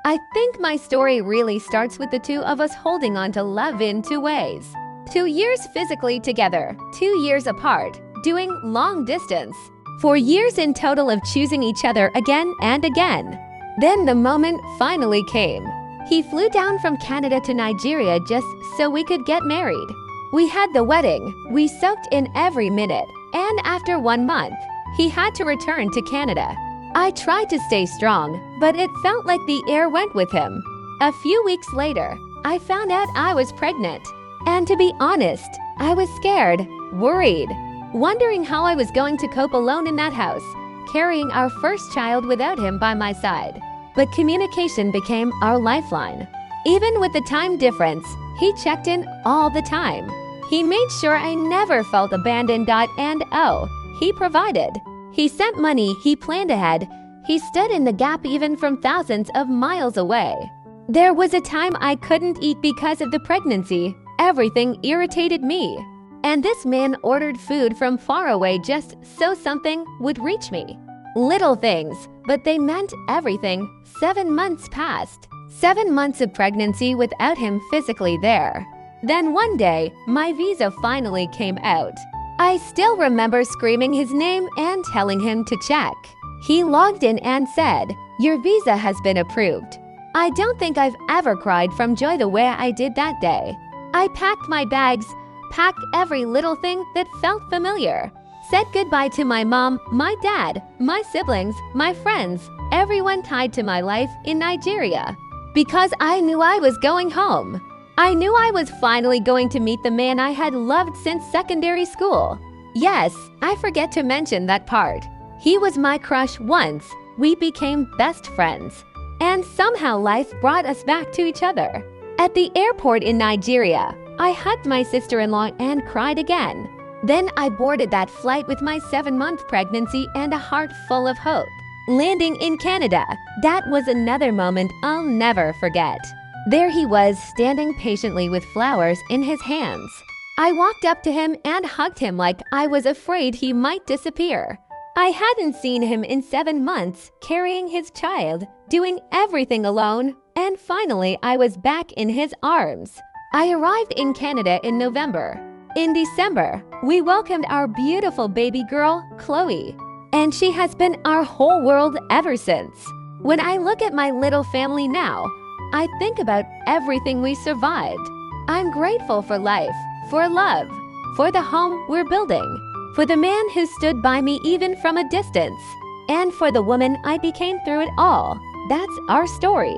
I think my story really starts with the two of us holding on to love in two ways. 2 years physically together, 2 years apart, doing long distance. 4 years in total of choosing each other again and again. Then the moment finally came. He flew down from Canada to Nigeria just so we could get married. We had the wedding, we soaked in every minute, and after 1 month, he had to return to Canada. I tried to stay strong, but it felt like the air went with him. A few weeks later, I found out I was pregnant. And to be honest, I was scared, worried, wondering how I was going to cope alone in that house, carrying our first child without him by my side. But communication became our lifeline. Even with the time difference, he checked in all the time. He made sure I never felt abandoned. And oh, he provided. He sent money, he planned ahead. He stood in the gap even from thousands of miles away. There was a time I couldn't eat because of the pregnancy. Everything irritated me. And this man ordered food from far away just so something would reach me. Little things, but they meant everything. 7 months passed. 7 months of pregnancy without him physically there. Then one day, my visa finally came out. I still remember screaming his name and telling him to check. He logged in and said, "Your visa has been approved." I don't think I've ever cried from joy the way I did that day. I packed my bags, packed every little thing that felt familiar. Said goodbye to my mom, my dad, my siblings, my friends, everyone tied to my life in Nigeria. Because I knew I was going home. I knew I was finally going to meet the man I had loved since secondary school. Yes, I forget to mention that part. He was my crush once. We became best friends. And somehow life brought us back to each other. At the airport in Nigeria, I hugged my sister-in-law and cried again. Then I boarded that flight with my 7-month pregnancy and a heart full of hope. Landing in Canada, that was another moment I'll never forget. There he was, standing patiently with flowers in his hands. I walked up to him and hugged him like I was afraid he might disappear. I hadn't seen him in 7 months, carrying his child, doing everything alone, and finally I was back in his arms. I arrived in Canada in November. In December, we welcomed our beautiful baby girl, Chloe, and she has been our whole world ever since. When I look at my little family now, I think about everything we survived. I'm grateful for life, for love, for the home we're building, for the man who stood by me even from a distance, and for the woman I became through it all. That's our story.